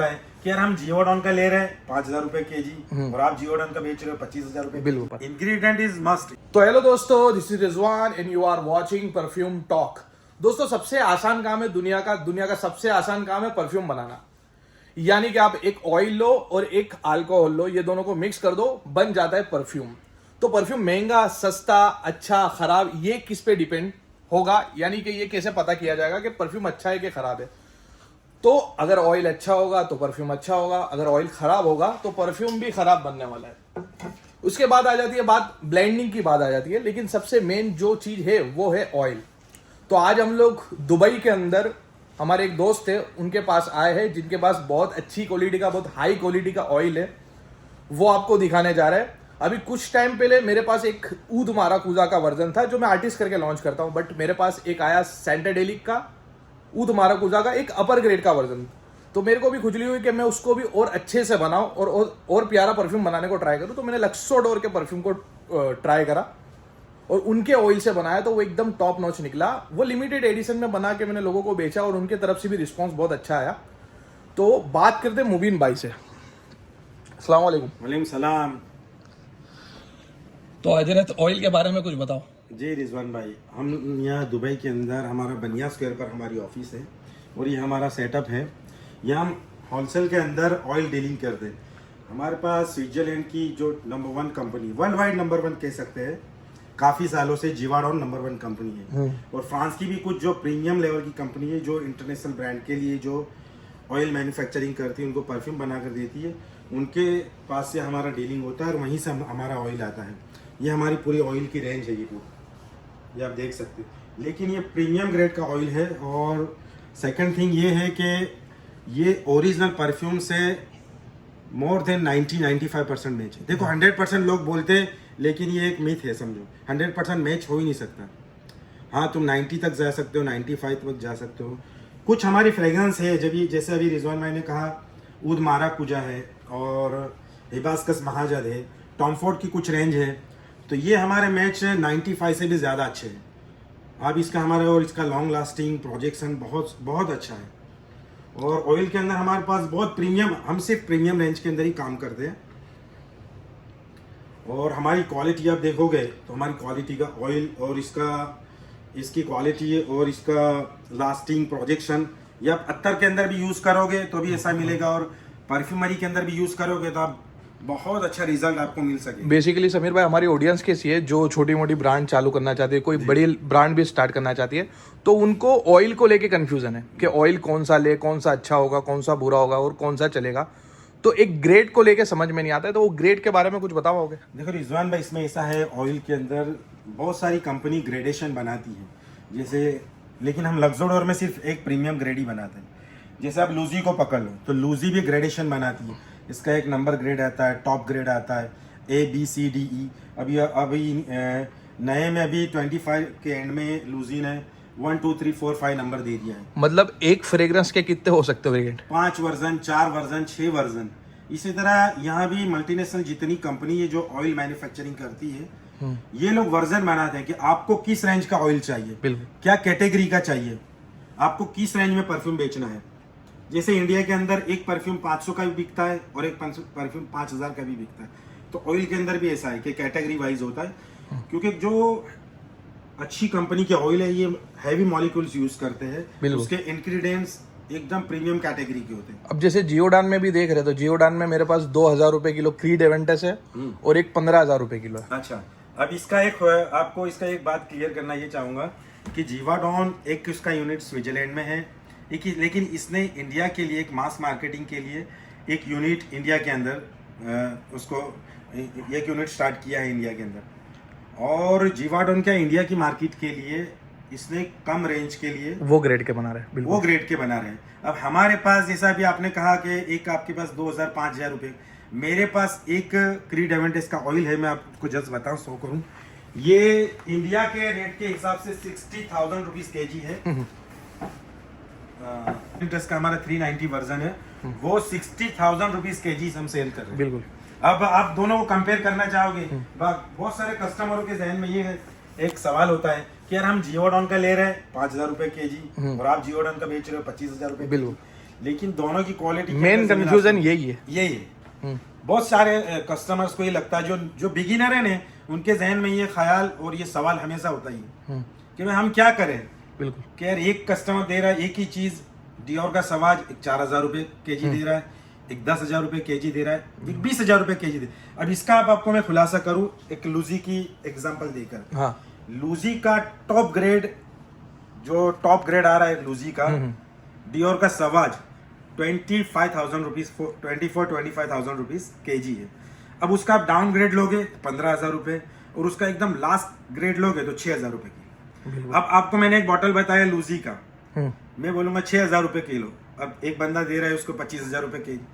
है कि यार हम जियोडॉन का ले रहे हैं 5,000 रुपए केजी और आप जियोडॉन का बेच रहे हो 25,000 रुपए। बिल्कुल। Ingredient is must. तो हेलो दोस्तों, this is Rizwan and you are watching perfume talk. दोस्तों, सबसे आसान काम है दुनिया का सबसे आसान काम है परफ्यूम बनाना। यानी कि आप एक ऑयल लो और एक अल्कोहल लो, ये दोनों को मिक्स कर दो, बन जाता है परफ्यूम। तो परफ्यूम महंगा, सस्ता, अच्छा, खराब, ये किस पे डिपेंड होगा, यानी कि ये कैसे पता किया जाएगा कि परफ्यूम अच्छा है कि खराब है। तो अगर ऑयल अच्छा होगा तो परफ्यूम अच्छा होगा, अगर ऑयल खराब होगा तो परफ्यूम भी खराब बनने वाला है। उसके बाद आ जाती है बात ब्लेंडिंग की, बात आ जाती है, लेकिन सबसे मेन जो चीज है वो है ऑयल। तो आज हम लोग दुबई के अंदर, हमारे एक दोस्त है, उनके पास आए हैं, जिनके पास बहुत अच्छी क्वालिटी का, बहुत हाई क्वालिटी का ऑयल है, वो आपको दिखाने जा रहे हैं। अभी कुछ टाइम पहले मेरे पास एक ऊद माराकूजा का वर्जन था जो मैं आर्टिस्ट करके लॉन्च करता हूं, बट मेरे पास एक आया सेंटाडेलिक का ऊद माराकूजा का एक अपर ग्रेड का वर्जन। तो मेरे को भी खुजली हुई कि मैं उसको भी और अच्छे से बनाऊं और प्यारा परफ्यूम बनाने को ट्राई करूं। तो मैंने लक्सोडोर के परफ्यूम को ट्राई करा और उनके ऑयल से बनाया, तो वो एकदम टॉप नॉच निकला। वो लिमिटेड एडिशन में बना के मैंने लोगों को बेचा और उनके तरफ से भी रिस्पॉन्स बहुत अच्छा आया। तो बात करते हैं मुबीन भाई से। अस्सलाम वालेकुम। वालेकुम सलाम। तो हजरत ऑयल के बारे में कुछ बताओ। जी रिजवान भाई, हम यहाँ दुबई के अंदर हमारा बनिया स्क्वायर पर हमारी ऑफिस है और ये हमारा सेटअप है। यहाँ हम होलसेल के अंदर ऑयल डीलिंग करते हैं। हमारे पास स्विट्जरलैंड की जो number 1 company, world wide number 1 कह सकते हैं, काफ़ी सालों से जिवाडॉन नंबर 1 कंपनी है। और फ्रांस की भी कुछ जो प्रीमियम लेवल की कंपनी है, जो इंटरनेशनल ब्रांड के लिए जो ऑयल मैन्युफैक्चरिंग करती है, उनको परफ्यूम बना कर देती है, उनके पास से हमारा डीलिंग होता है और वहीं से हमारा ऑयल आता है। ये हमारी पूरी ऑयल की रेंज है, ये आप देख सकते हैं। लेकिन ये प्रीमियम ग्रेड का ऑयल है। और सेकंड थिंग ये है कि ये ओरिजिनल परफ्यूम से मोर देन 90-95% मैच है। देखो 100% लोग बोलते हैं, लेकिन ये एक मिथ है, समझो 100% मैच हो ही नहीं सकता। हाँ, तुम 90 तक जा सकते हो, 95 तक जा सकते हो। कुछ हमारी फ्रेगरेंस है, जब जैसे अभी रिजवान भाई ने कहा, ऊद माराकूजा है और हिबास्कस महाजद है, टॉम फोर्ड की कुछ रेंज है, तो ये हमारे मैच 95 से भी ज़्यादा अच्छे हैं। अब इसका हमारे और इसका लॉन्ग लास्टिंग प्रोजेक्शन बहुत बहुत अच्छा है। और ऑयल के अंदर हमारे पास बहुत प्रीमियम, हम सिर्फ प्रीमियम रेंज के अंदर ही काम करते हैं। और हमारी क्वालिटी आप देखोगे तो हमारी क्वालिटी का ऑयल और इसकी क्वालिटी और इसका लास्टिंग प्रोजेक्शन, ये आप अत्तर के अंदर भी यूज़ करोगे तो भी ऐसा मिलेगा, और परफ्यूमरी के अंदर भी यूज़ करोगे तो आप बहुत अच्छा रिजल्ट आपको मिल सके। बेसिकली समीर भाई, हमारी ऑडियंस कैसी है, जो छोटी मोटी ब्रांड चालू करना चाहती है, कोई बड़ी ब्रांड भी स्टार्ट करना चाहती है, तो उनको ऑयल को लेके कंफ्यूजन है कि ऑयल कौन सा ले, कौन सा अच्छा होगा, कौन सा बुरा होगा और कौन सा चलेगा। तो एक ग्रेड को लेके समझ में नहीं आता है, तो वो ग्रेड के बारे में कुछ बताओगे? देखो रिजवान भाई, इसमें ऐसा है, ऑयल के अंदर बहुत सारी कंपनी ग्रेडेशन बनाती है, जैसे, लेकिन हम लक्सोडोर में सिर्फ एक प्रीमियम ग्रेड ही बनाते हैं। जैसे आप लूजी को पकड़ लो तो लूजी भी ग्रेडेशन बनाती है। इसका एक नंबर ग्रेड आता है, टॉप ग्रेड आता है, ABCDE। अभी नए में अभी 25 के एंड में लूजी ने 1 2 3 4 5 नंबर दे दिया है। मतलब एक फ्रेग्रेंस के कितने हो सकते हो वेरिएंट? 5 version, 4 version, 6 version. इसी तरह यहाँ भी मल्टीनेशनल जितनी कंपनी है जो ऑयल मैन्युफैक्चरिंग करती है, ये लोग वर्जन बनाते हैं कि आपको किस रेंज का ऑयल चाहिए, क्या कैटेगरी का चाहिए, आपको किस रेंज में परफ्यूम बेचना है। जैसे इंडिया के अंदर एक परफ्यूम 500 का भी बिकता है और एक परफ्यूम 5000 का भी बिकता है। तो ऑयल के अंदर भी ऐसा है कि कैटेगरी वाइज होता है, क्योंकि जो अच्छी कंपनी के ऑयल है, ये हैवी मॉलिक्यूल्स यूज करते हैं, उसके इंग्रेडिएंट्स एकदम प्रीमियम कैटेगरी के होते हैं। अब जैसे जियोडान में भी देख रहे, तो जियोडान में मेरे पास 2000 रुपए किलो क्रीड एवेंटस है और एक 15,000 रुपए किलो है। अच्छा, अब इसका आपको इसका एक बात क्लियर करना ये चाहूंगा कि जिवाडॉन एक इसका यूनिट स्विट्जरलैंड में है, लेकिन इसने इंडिया के लिए एक मास मार्केटिंग के लिए एक यूनिट इंडिया के अंदर उसको एक यूनिट स्टार्ट किया है इंडिया के अंदर। और जिवाडॉन क्या इंडिया की मार्केट के लिए इसने कम रेंज के लिए वो ग्रेड के बना रहे हैं, वो ग्रेड के बना रहे हैं। अब हमारे पास, जैसा भी आपने कहा कि एक आपके पास 2000-5000 रुपये, मेरे पास एक क्रीड एवेंटस का ऑयल है, मैं आपको जस्ट बताऊं, शो करूं, ये इंडिया के रेट के हिसाब से 60,000 रुपीज केजी है। का हमारा 390 वर्जन है, वो 60,000 रुपीज केजी हम सेल कर रहे हैं। बिल्कुल। अब आप दोनों को कंपेयर करना चाहोगे, बहुत सारे कस्टमरों के जहन में ये एक सवाल होता है कि यार हम जियोडॉन का ले रहे हैं 5,000 रुपए केजी और आप जियोडॉन का बेच रहे हो 25,000 रुपए। बिल्कुल। लेकिन दोनों की क्वालिटी मेन कंफ्यूजन यही है। यही है। बहुत सारे कस्टमर्स को ये लगता है, जो बिगिनर है ना, उनके जहन में ये ख्याल और ये सवाल हमेशा होता ही है कि भाई हम क्या करें। बिल्कुल कि यार एक कस्टमर दे रहा है एक ही चीज, डियोर का सवाज एक 4,000 रुपये केजी दे रहा है, एक 10,000 रुपये केजी दे रहा है, एक 20,000 रुपये केजी दे। अब इसका आपको मैं खुलासा करूं एक लूजी की एग्जांपल देकर। हाँ लूजी का टॉप ग्रेड, जो टॉप ग्रेड आ रहा है लूजी का, डियोर का सवाज 25,000 रुपीज, 25,000 रुपीज केजी है। अब उसका आप डाउन ग्रेड लोगे 15,000 रुपये, और उसका एकदम लास्ट ग्रेड लोगे तो 6,000 रुपये की। अब आपको मैंने एक बॉटल बताया लूजी का, मैं बोलूंगा 6,000 रुपये किलो, अब एक बंदा दे रहा है उसको 25,000 रुपये केजी।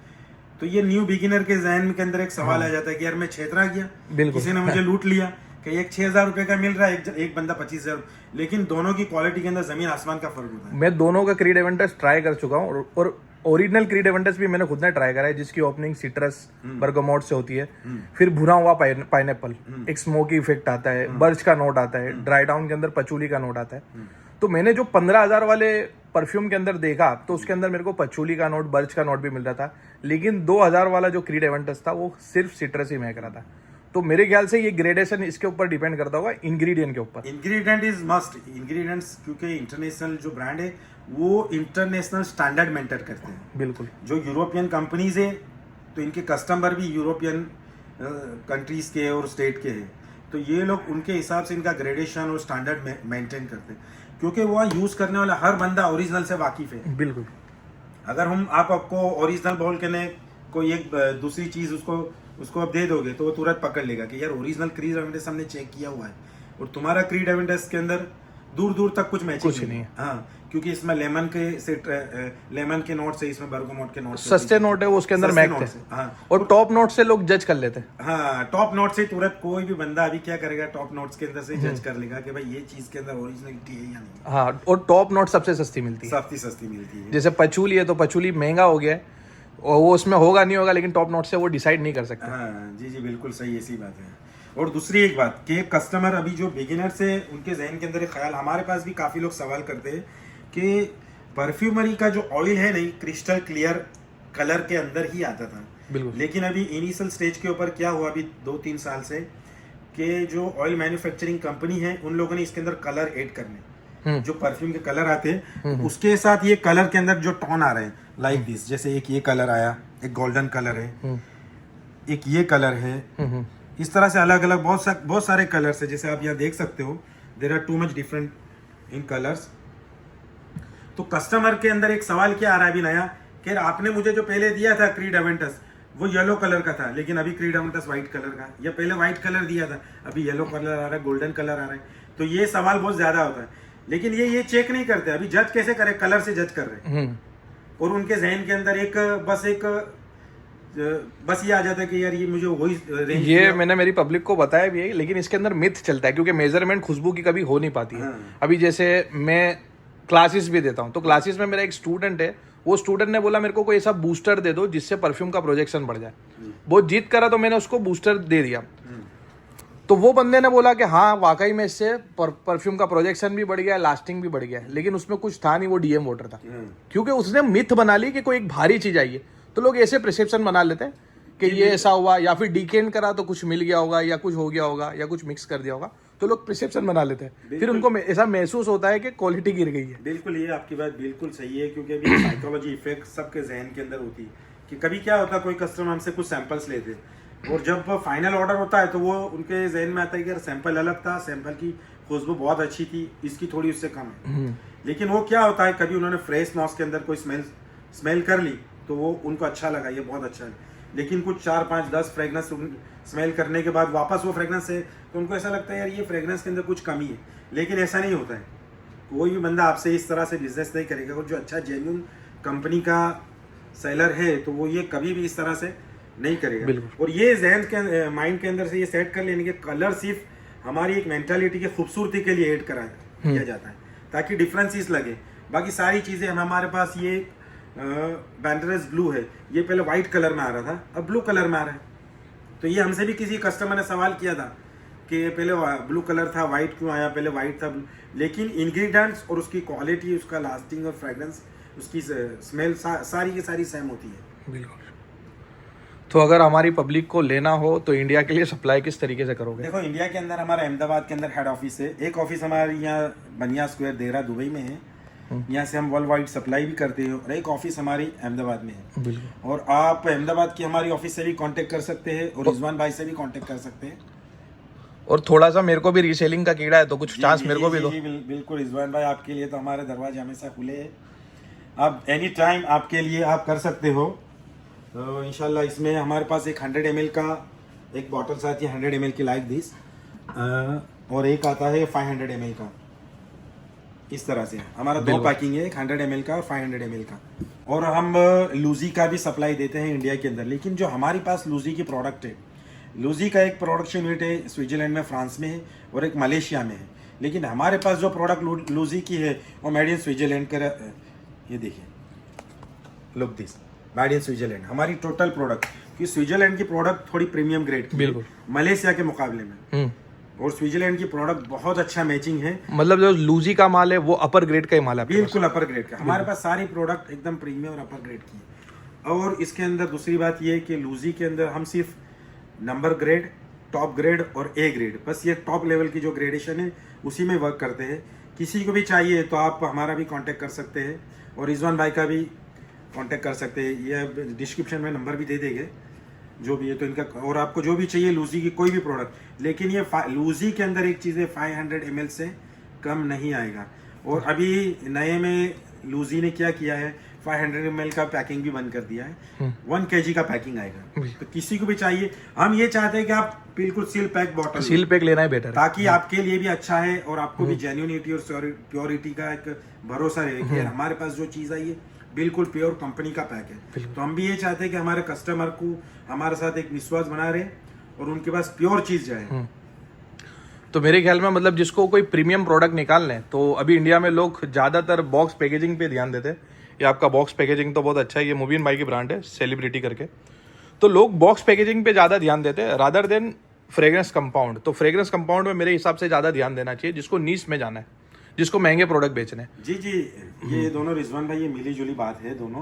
तो ये न्यू बिगिनर के जहन के अंदर एक सवाल आ जाता है कि यार मैं छेतरा गया, किसी ने मुझे लूट लिया कि एक 6,000 रुपये का मिल रहा है, एक बंदा 25,000। लेकिन दोनों की क्वालिटी के अंदर जमीन आसमान का फर्क होता है। मैं दोनों का क्रीड एवेंटस ट्राई कर चुका हूँ, और ओरिजिनल क्रीड एवेंटस भी मैंने खुद ने ट्राई करा है, जिसकी ओपनिंग सिट्रस बर्गामोट से होती है, फिर भुना हुआ पाइनएप्पल, एक स्मोकी इफेक्ट आता है, बर्च का नोट आता है, ड्राई डाउन के अंदर पचूली का नोट आता है। तो मैंने जो 15,000 वाले परफ्यूम के अंदर देखा, तो उसके अंदर मेरे को पचूली का नोट, बर्च का नोट भी मिल रहा था, लेकिन 2,000 वाला जो क्रीड एवेंटस था वो सिर्फ सिट्रस ही महक रहा था। तो मेरे ख्याल से ये ग्रेडेशन इसके ऊपर डिपेंड करता होगा इंग्रेडिएंट के ऊपर। इंग्रेडिएंट इज मस्ट, इंग्रेडिएंट्स, क्योंकि इंटरनेशनल जो ब्रांड है वो इंटरनेशनल स्टैंडर्ड मेंटेन करते हैं। बिल्कुल। जो यूरोपियन कंपनीज है तो इनके कस्टमर भी यूरोपियन कंट्रीज के और स्टेट के हैं, तो ये लोग उनके हिसाब से इनका ग्रेडेशन और स्टैंडर्ड मेंटेन करते हैं, क्योंकि वहाँ यूज करने वाला हर बंदा ओरिजिनल से वाकिफ है। बिल्कुल। अगर हम आपको ओरिजिनल बोल के ने कोई एक दूसरी चीज उसको आप दे दोगे तो वो तुरंत पकड़ लेगा कि यार ओरिजिनल क्रीड एवेंटस हमने चेक किया हुआ है, और तुम्हारा क्रीड एवेंटस के अंदर दूर दूर तक कुछ मैचिंग नहीं है। हाँ, क्योंकि इसमें लेमन के नोट से, इसमें बर्गामोट के नोट से, सस्ते नोट है वो, उसके अंदर मैकते हैं। हाँ, और टॉप नोट से लोग जज कर लेते हैं। हाँ, टॉप नोट से तुरंत कोई भी बंदा अभी क्या करेगा, टॉप नोट्स के अंदर से जज कर लेगा कि भाई ये चीज के अंदर ओरिजिनलिटी है या नहीं। हाँ, और टॉप नोट सबसे सस्ती मिलती है। सस्ती मिलती है। जैसे पचूली है तो पचूली महंगा हो गया है, और वो उसमें होगा नहीं होगा, लेकिन टॉप नोट से वो डिसाइड नहीं कर सकते। हाँ जी बिल्कुल सही, ऐसी बात है। और दूसरी एक बात कि कस्टमर अभी जो बिगिनर से उनके जहन के अंदर एक ख्याल, हमारे पास भी काफ़ी लोग सवाल करते हैं कि परफ्यूमरी का जो ऑयल है नहीं, क्रिस्टल क्लियर कलर के अंदर ही आता था। बिल्कुल। लेकिन अभी इनिशियल स्टेज के ऊपर क्या हुआ, अभी 2-3 साल से, कि जो ऑयल मैन्युफैक्चरिंग कंपनी है उन लोगों ने इसके अंदर कलर ऐड करने, जो परफ्यूम के कलर आते हैं उसके साथ ये कलर के अंदर जो टोन आ रहे हैं लाइक दिस, जैसे एक ये कलर आया, एक गोल्डन कलर है, एक ये कलर है, इस तरह से अलग अलग बहुत सारे कलर्स है। जैसे आप यहाँ देख सकते हो, there are too much different in colours. तो कस्टमर के अंदर एक सवाल क्या आ रहा है अभी नया, कि आपने मुझे जो पहले दिया था क्रीड एवेंटस वो येलो कलर का था, लेकिन अभी क्रीड एवेंटस व्हाइट कलर का, या पहले व्हाइट कलर दिया था अभी येलो कलर आ रहा है, गोल्डन कलर आ रहा है। तो ये सवाल बहुत ज्यादा होता है, लेकिन ये चेक नहीं करते अभी, जज कैसे करे, कलर से जज कर रहे हैं। और उनके जहन के अंदर बस ये आ जाता है कि यार ये मुझे वही रेंज, ये मैंने मेरी पब्लिक को बताया भी है, लेकिन इसके अंदर मिथ चलता है, क्योंकि मेजरमेंट खुशबू की कभी हो नहीं पाती है। अभी जैसे मैं क्लासेस भी देता हूँ, तो क्लासेस में मेरा एक स्टूडेंट है, वो स्टूडेंट ने बोला मेरे को कोई ऐसा बूस्टर दे दो जिससे परफ्यूम का प्रोजेक्शन बढ़ जाए। बहुत जिद करा तो मैंने उसको बूस्टर दे दिया। तो वो बंदे ने बोला कि हाँ वाकई में इससे परफ्यूम का प्रोजेक्शन भी बढ़ गया, लास्टिंग भी बढ़ गया, लेकिन उसमें कुछ था नहीं, वो डीएम वाटर था। क्योंकि उसने मिथ बना ली कि कोई एक भारी चीज आई है, तो लोग ऐसे परसेप्शन बना लेते हैं कि ये ऐसा हुआ, या फिर डीकेन करा तो कुछ मिल गया होगा, या कुछ हो गया होगा, या कुछ मिक्स कर दिया होगा, तो लोग परसेप्शन बना लेते हैं। फिर उनको ऐसा महसूस होता है कि क्वालिटी गिर गई है। बिल्कुल, ये आपकी बात बिल्कुल सही है, क्योंकि अभी साइकोलॉजी इफेक्ट सबके जहन के अंदर होती है कि कभी क्या होता है, कोई कस्टमर हमसे कुछ सैंपल्स लेते हैं, और जब फाइनल ऑर्डर होता है तो वो उनके जहन में आता है कि यार सैंपल अलग था, सैंपल की खुशबू बहुत अच्छी थी, इसकी थोड़ी उससे कम है। लेकिन वो क्या होता है, कभी उन्होंने फ्रेश नॉस के अंदर कोई स्मेल कर ली तो वो उनको अच्छा लगा, ये बहुत अच्छा है, लेकिन कुछ 4-5-10 फ्रेगनेंस स्मेल करने के बाद वापस वो फ्रेगनेंस है तो उनको ऐसा लगता है यार ये फ्रेगनेंस के अंदर कुछ कमी है। लेकिन ऐसा नहीं होता है, कोई भी बंदा आपसे इस तरह से बिजनेस नहीं करेगा, और जो अच्छा जेन्युइन कंपनी का सेलर है तो वो ये कभी भी इस तरह से नहीं करेगा। और ये जहन के माइंड के अंदर से ये सेट कर लेने के कलर सिर्फ हमारी एक मेंटालिटी की खूबसूरती के लिए ऐड किया जाता है, ताकि डिफरेंसेस लगे। बाकी सारी चीज़ें हमारे पास, ये बैंडरेस ब्लू है, ये पहले वाइट कलर में आ रहा था, अब ब्लू कलर में आ रहा है। तो ये हमसे भी किसी कस्टमर ने सवाल किया था कि पहले ब्लू कलर था, वाइट क्यों आया, पहले वाइट था। लेकिन इंग्रेडिएंट्स और उसकी क्वालिटी, उसका लास्टिंग और फ्रेगरेंस उसकी स्मेल सारी की सारी सेम होती है। बिल्कुल। तो अगर हमारी पब्लिक को लेना हो तो इंडिया के लिए सप्लाई किस तरीके से करोगे? देखो, इंडिया के अंदर हमारा अहमदाबाद के अंदर हेड ऑफिस है। एक ऑफिस हमारे यहाँ बनिया स्क्वायर देहरा दुबई में है, यहाँ से हम वर्ल्ड वाइड सप्लाई भी करते हैं, और एक ऑफिस हमारी अहमदाबाद में है। बिल्कुल। और आप अहमदाबाद की हमारी ऑफिस से भी कांटेक्ट कर सकते हैं, और रिजवान भाई से भी कांटेक्ट कर सकते हैं। और थोड़ा सा मेरे को भी रीसेलिंग का कीड़ा है, तो कुछ चांस मेरे को भी दो। बिल्कुल रिजवान भाई, आपके लिए तो हमारे दरवाजे हमेशा खुले हैं। आप एनी टाइम आपके लिए आप कर सकते हो। तो इंशाल्लाह इसमें हमारे पास एक 100 ml का एक बॉटल्स आती है, 100 ml की लाइक दिस, और एक आता है 500 ml का। इस तरह से हमारा दो पैकिंग है, एक 100 ml का और 500 ml का। और हम लूजी का भी सप्लाई देते हैं इंडिया के अंदर। लेकिन जो हमारे पास लूजी की प्रोडक्ट है, लूजी का एक प्रोडक्शन यूनिट है स्विट्जरलैंड में, फ्रांस में है, और एक मलेशिया में है। लेकिन हमारे पास जो प्रोडक्ट लूजी की है वो मेड इन स्विट्जरलैंड का। ये देखिए, look this, made in Switzerland हमारी टोटल प्रोडक्ट। कि स्विट्जरलैंड की प्रोडक्ट थोड़ी प्रीमियम ग्रेड की है मलेशिया के मुकाबले में, और स्विट्जरलैंड की प्रोडक्ट बहुत अच्छा मैचिंग है। मतलब जो लूजी का माल है वो अपर ग्रेड का ही माल है? बिल्कुल अपर ग्रेड का। हमारे पास सारी प्रोडक्ट एकदम प्रीमियम और अपर ग्रेड की है। और इसके अंदर दूसरी बात ये है कि लूजी के अंदर हम सिर्फ नंबर ग्रेड, टॉप ग्रेड और ए ग्रेड, बस ये टॉप लेवल की जो ग्रेडेशन है उसी में वर्क करते हैं। किसी को भी चाहिए तो आप हमारा भी कांटेक्ट कर सकते हैं, और रिजवान भाई का भी कांटेक्ट कर सकते हैं। ये डिस्क्रिप्शन में नंबर भी दे देंगे जो भी है तो इनका। और आपको जो भी चाहिए लूजी की कोई भी प्रोडक्ट, लेकिन ये लूजी के अंदर एक चीज़ है, 500 ml से कम नहीं आएगा। और अभी नए में लूजी ने क्या किया है, 500 ml का पैकिंग भी बंद कर दिया है, 1 kg का पैकिंग आएगा। तो किसी को भी चाहिए, हम ये चाहते हैं कि आप बिल्कुल seal pack bottle, seal pack लेना ही बेटर है, ताकि आपके लिए भी अच्छा है और आपको भी जेन्युइनिटी और प्योरिटी का एक भरोसा रहे कि हमारे पास जो चीज़ आई है बिल्कुल प्योर कंपनी का पैक है। तो हम भी ये चाहते हैं कि हमारे कस्टमर को हमारे साथ एक विश्वास बना रहे और उनके पास प्योर चीज़ जाए। तो मेरे ख्याल में मतलब जिसको कोई प्रीमियम प्रोडक्ट निकालना है, तो अभी इंडिया में लोग ज़्यादातर बॉक्स पैकेजिंग पे ध्यान देते हैं। ये आपका बॉक्स पैकेजिंग तो बहुत अच्छा है, ये मुबीन भाई की ब्रांड है सेलिब्रिटी करके। तो लोग बॉक्स पैकेजिंग पे ज़्यादा ध्यान देते हैं रादर देन फ्रेग्रेंस कंपाउंड। तो फ्रेग्रेंस कंपाउंड में मेरे हिसाब से ज़्यादा ध्यान देना चाहिए जिसको नीश में जाना है, जिसको महंगे प्रोडक्ट बेचने हैं। जी जी, ये दोनों रिजवान भाई, ये मिली जुली बात है दोनों,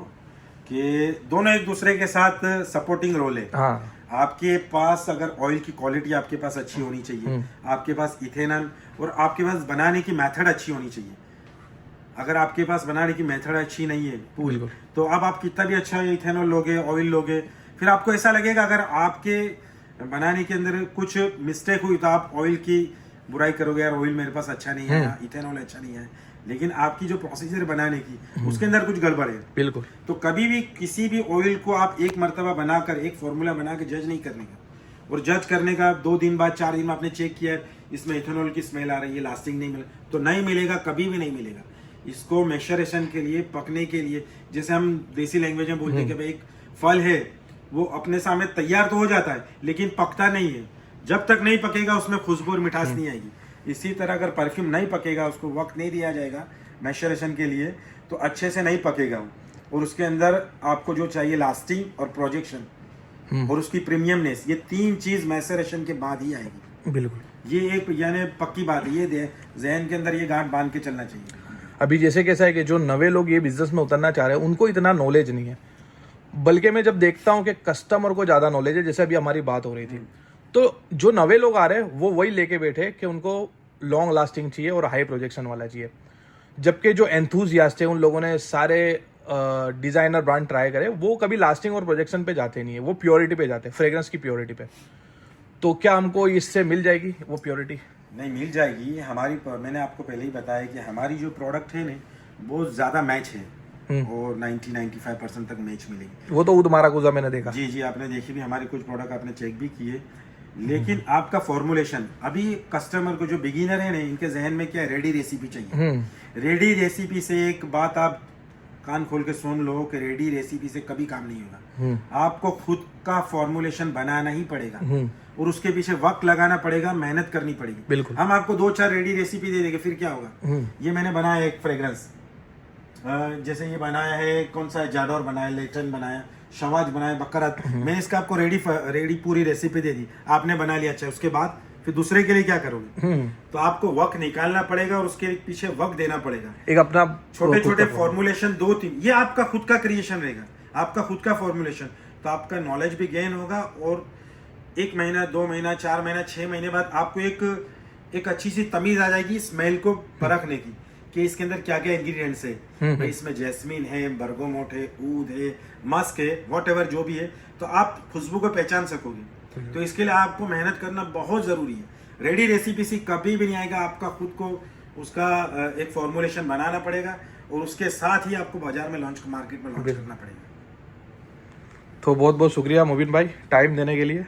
कि दोनों एक दूसरे के साथ सपोर्टिंग रोल है। हाँ, आपके पास अगर ऑयल की क्वालिटी आपके पास अच्छी होनी चाहिए, आपके पास इथेनॉल और आपके पास बनाने की मेथड अच्छी होनी चाहिए। अगर आपके पास बनाने की मेथड अच्छी नहीं है पूरी, तो अब आप कितना भी अच्छा इथेनॉल लोगे, ऑयल लोगे, फिर आपको ऐसा लगेगा अगर आपके बनाने के अंदर कुछ मिस्टेक हुई तो आप ऑयल की बुराई करोगे, यार ऑयल मेरे पास अच्छा नहीं है, इथेनॉल अच्छा नहीं है। लेकिन आपकी जो प्रोसीजर बनाने की उसके अंदर कुछ गड़बड़ है। बिल्कुल। तो कभी भी किसी भी ऑयल को आप एक मर्तबा बनाकर, एक फॉर्मूला बना के जज नहीं करने का, और जज करने का 2 दिन बाद 4 दिन में आपने चेक किया इसमें इथेनॉल की स्मेल आ रही है, लास्टिंग नहीं मिल, तो नहीं मिलेगा, कभी भी नहीं मिलेगा। इसको मैच्योरेशन के लिए, पकने के लिए, जैसे हम देसी लैंग्वेज में बोलते हैं कि भाई एक फल है वो अपने सामने तैयार तो हो जाता है लेकिन पकता नहीं है। जब तक नहीं पकेगा उसमें खुशबू और मिठास नहीं आएगी। इसी तरह अगर परफ्यूम नहीं पकेगा, उसको वक्त नहीं दिया जाएगा मैच्योरेशन के लिए, तो अच्छे से नहीं पकेगा वो। और उसके अंदर आपको जो चाहिए लास्टिंग और प्रोजेक्शन और उसकी प्रीमियमनेस, ये 3 चीज मैच्योरेशन के बाद ही आएगी। बिल्कुल, ये एक यानी पक्की बात है, ये जहन के अंदर ये गांठ बांध के चलना चाहिए। अभी जैसे कैसा है कि जो नवे लोग ये बिजनेस में उतरना चाह रहे हैं उनको इतना नॉलेज नहीं है, बल्कि मैं जब देखता हूँ कि कस्टमर को ज़्यादा नॉलेज है। जैसे अभी हमारी बात हो रही थी, तो जो नवे लोग आ रहे हैं वो वही लेके बैठे कि उनको लॉन्ग लास्टिंग चाहिए और हाई प्रोजेक्शन वाला चाहिए, जबकि जो एंथुजियास्ट है उन लोगों ने सारे डिज़ाइनर ब्रांड ट्राई करे, वो कभी लास्टिंग और प्रोजेक्शन पे जाते नहीं है, वो प्योरिटी पे जाते हैं, फ्रेग्रेंस की प्योरिटी पे। तो क्या हमको इससे मिल जाएगी वो प्योरिटी? नहीं, मिल जाएगी। हमारी, मैंने आपको पहले ही बताया कि हमारी जो प्रोडक्ट है ना वो ज़्यादा मैच है, और 90-95% तक मैच मिलेगी। वो तो उदमारा गुजा मैंने देखा। जी जी, आपने देखी भी, हमारे कुछ प्रोडक्ट आपने चेक भी किए। लेकिन आपका फॉर्मुलेशन, अभी कस्टमर को जो बिगिनर है ना, इनके जहन में क्या है, रेडी रेसिपी चाहिए। रेडी रेसिपी से एक बात आप कान खोल के सुन लो कि रेडी रेसिपी से कभी काम नहीं होगा। आपको खुद का फॉर्मुलेशन बनाना ही पड़ेगा और उसके पीछे वक्त लगाना पड़ेगा, मेहनत करनी पड़ेगी। बिल्कुल। हम आपको 2-4 रेडी रेसिपी दे देंगे, फिर क्या होगा। ये मैंने बनाया एक फ्रेग्रेंस, जैसे ये बनाया है, कौन सा जाडोर बनाया, लेटन बनाया, शवाज बनाया, बकरत। मैंने इसका आपको रेडी पूरी रेसिपी दे दी, आपने बना लिया। अच्छा, उसके बाद फिर दूसरे के लिए क्या करोगे? तो आपको वक्त निकालना पड़ेगा और उसके पीछे वक्त देना पड़ेगा। एक अपना छोटे छोटे फॉर्मुलेशन 2-3, ये आपका खुद का क्रिएशन रहेगा, आपका खुद का फॉर्मुलेशन। तो आपका नॉलेज भी गेन होगा और 1 महीना, 2 महीना, 4 महीना, 6 महीने बाद आपको एक अच्छी सी तमीज आ जाएगी स्मेल को परखने की कि इसके अंदर क्या क्या इंग्रेडिएंट्स है। भाई इसमें जैस्मीन है, बर्गोमोट है, ऊद है, मस्क है, व्हाटएवर जो भी है, तो आप खुशबू को पहचान सकोगे। तो इसके लिए आपको मेहनत करना बहुत जरूरी है। रेडी रेसिपी से कभी भी नहीं आएगा, आपका खुद को उसका एक फॉर्मुलेशन बनाना पड़ेगा और उसके साथ ही आपको बाजार में मार्केट में लॉन्च करना पड़ेगा। तो बहुत बहुत शुक्रिया मुबीन भाई टाइम देने के लिए।